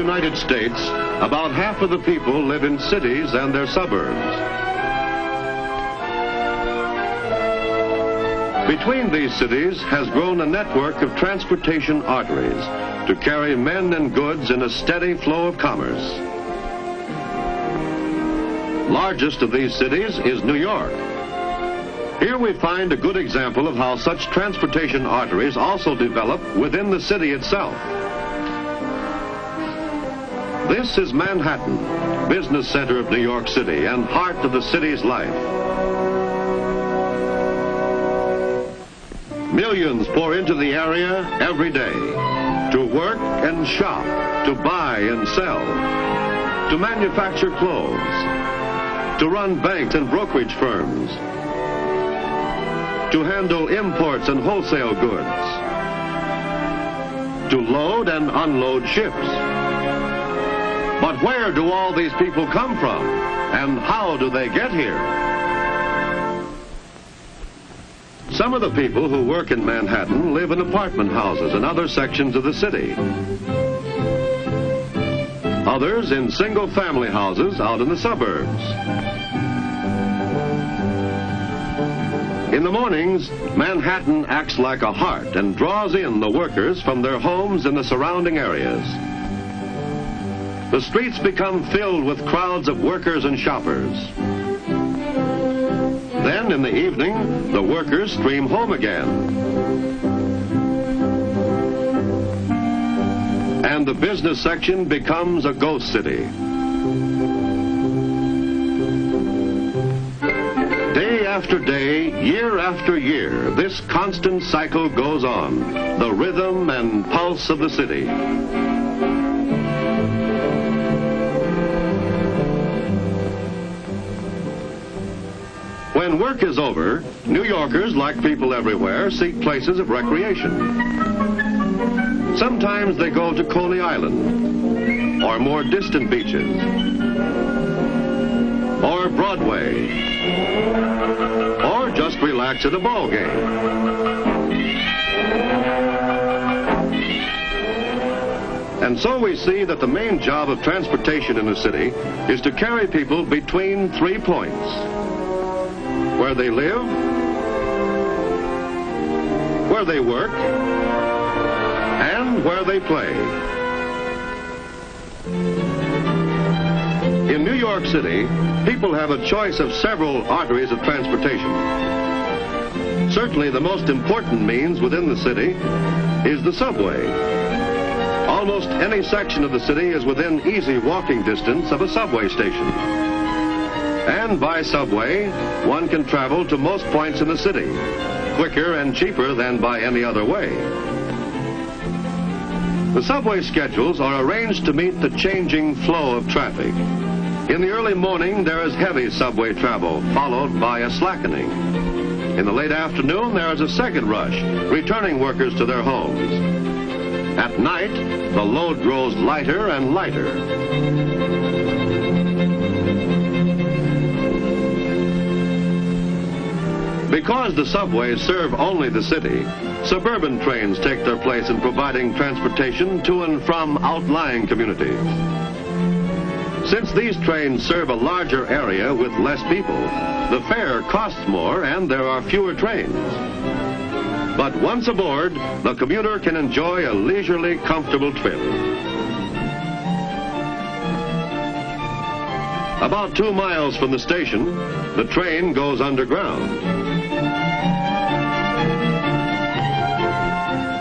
United States, about half of the people live in cities and their suburbs. Between these cities has grown a network of transportation arteries to carry men and goods in a steady flow of commerce. Largest of these cities is New York. Here we find a good example of how such transportation arteries also develop within the city itself. This is Manhattan, business center of New York City and heart of the city's life. Millions pour into the area every day to work and shop, to buy and sell, to manufacture clothes, to run banks and brokerage firms, to handle imports and wholesale goods, to load and unload ships. But where do all these people come from, and how do they get here? Some of the people who work in Manhattan live in apartment houses and other sections of the city. Others in single-family houses out in the suburbs. In the mornings, Manhattan acts like a heart and draws in the workers from their homes in the surrounding areas. The streets become filled with crowds of workers and shoppers. Then, in the evening, the workers stream home again. And the business section becomes a ghost city. Day after day, year after year, this constant cycle goes on, the rhythm and pulse of the city. When work is over, New Yorkers, like people everywhere, seek places of recreation. Sometimes they go to Coney Island, or more distant beaches, or Broadway, or just relax at a ball game. And so we see that the main job of transportation in the city is to carry people between 3 points: where they live, where they work, and where they play. In New York City, people have a choice of several arteries of transportation. Certainly the most important means within the city is the subway. Almost any section of the city is within easy walking distance of a subway station. And by subway, one can travel to most points in the city, quicker and cheaper than by any other way. The subway schedules are arranged to meet the changing flow of traffic. In the early morning, there is heavy subway travel, followed by a slackening. In the late afternoon, there is a second rush, returning workers to their homes. At night, the load grows lighter and lighter. Because the subways serve only the city, suburban trains take their place in providing transportation to and from outlying communities. Since these trains serve a larger area with less people, the fare costs more and there are fewer trains. But once aboard, the commuter can enjoy a leisurely, comfortable trip. About 2 miles from the station, the train goes underground.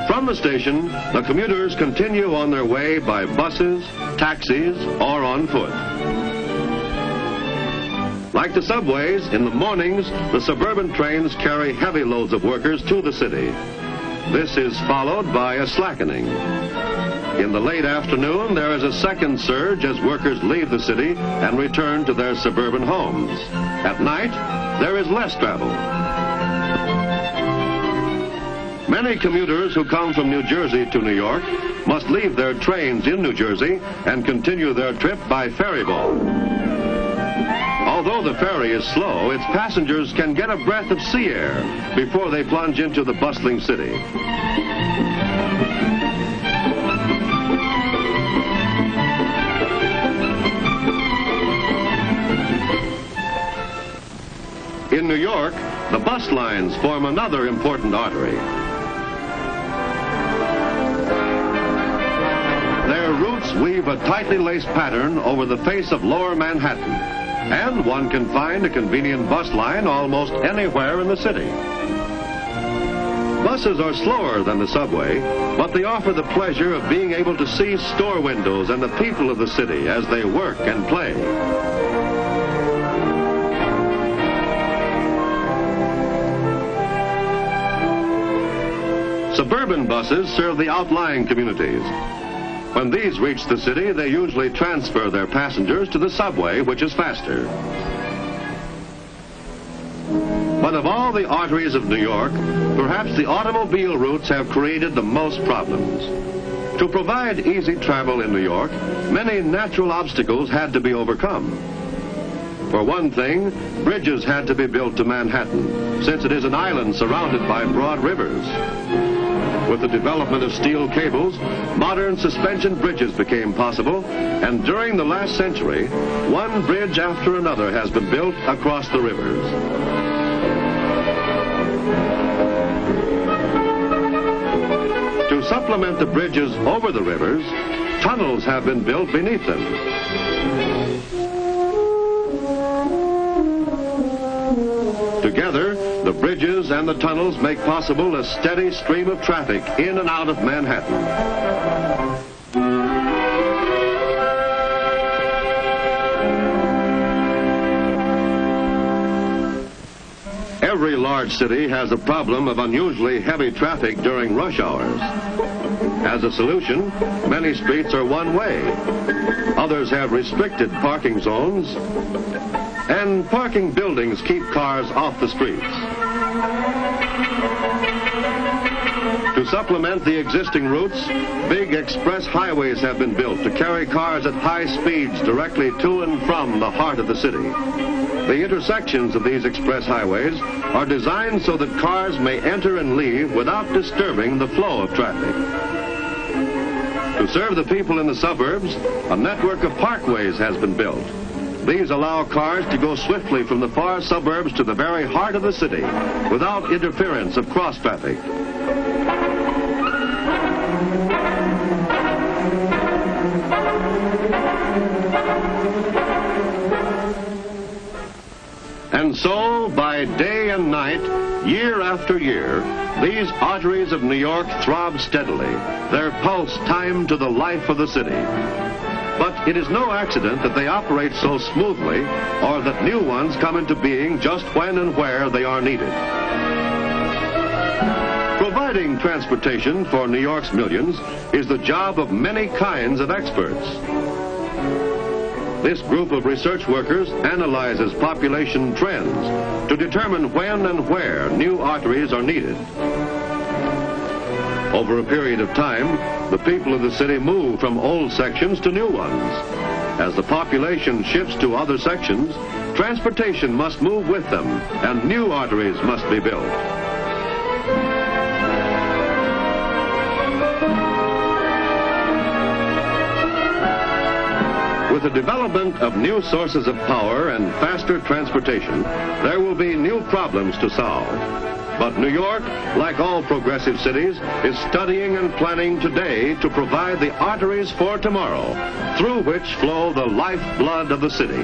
From the station, the commuters continue on their way by buses, taxis, or on foot. Like the subways, in the mornings, the suburban trains carry heavy loads of workers to the city. This is followed by a slackening. In the late afternoon, there is a second surge as workers leave the city and return to their suburban homes. At night, there is less travel. Many commuters who come from New Jersey to New York must leave their trains in New Jersey and continue their trip by ferry boat. Although the ferry is slow, its passengers can get a breath of sea air before they plunge into the bustling city. In New York, the bus lines form another important artery. Their routes weave a tightly laced pattern over the face of lower Manhattan, and one can find a convenient bus line almost anywhere in the city. Buses are slower than the subway, but they offer the pleasure of being able to see store windows and the people of the city as they work and play. Suburban buses serve the outlying communities. When these reach the city, they usually transfer their passengers to the subway, which is faster. But of all the arteries of New York, perhaps the automobile routes have created the most problems. To provide easy travel in New York, many natural obstacles had to be overcome. For one thing, bridges had to be built to Manhattan, since it is an island surrounded by broad rivers. With the development of steel cables, modern suspension bridges became possible, and during the last century, one bridge after another has been built across the rivers. To supplement the bridges over the rivers, tunnels have been built beneath them. Together, the bridges and the tunnels make possible a steady stream of traffic in and out of Manhattan. Every large city has a problem of unusually heavy traffic during rush hours. As a solution, many streets are one way. Others have restricted parking zones, and parking buildings keep cars off the streets. To supplement the existing routes, big express highways have been built to carry cars at high speeds directly to and from the heart of the city. The intersections of these express highways are designed so that cars may enter and leave without disturbing the flow of traffic. To serve the people in the suburbs, a network of parkways has been built. These allow cars to go swiftly from the far suburbs to the very heart of the city without interference of cross traffic. And so, by day and night, year after year, these arteries of New York throb steadily, their pulse timed to the life of the city. But it is no accident that they operate so smoothly, or that new ones come into being just when and where they are needed. Providing transportation for New York's millions is the job of many kinds of experts. This group of research workers analyzes population trends to determine when and where new arteries are needed. Over a period of time, the people of the city move from old sections to new ones. As the population shifts to other sections, transportation must move with them, and new arteries must be built. With the development of new sources of power and faster transportation, there will be new problems to solve. But New York, like all progressive cities, is studying and planning today to provide the arteries for tomorrow, through which flow the lifeblood of the city.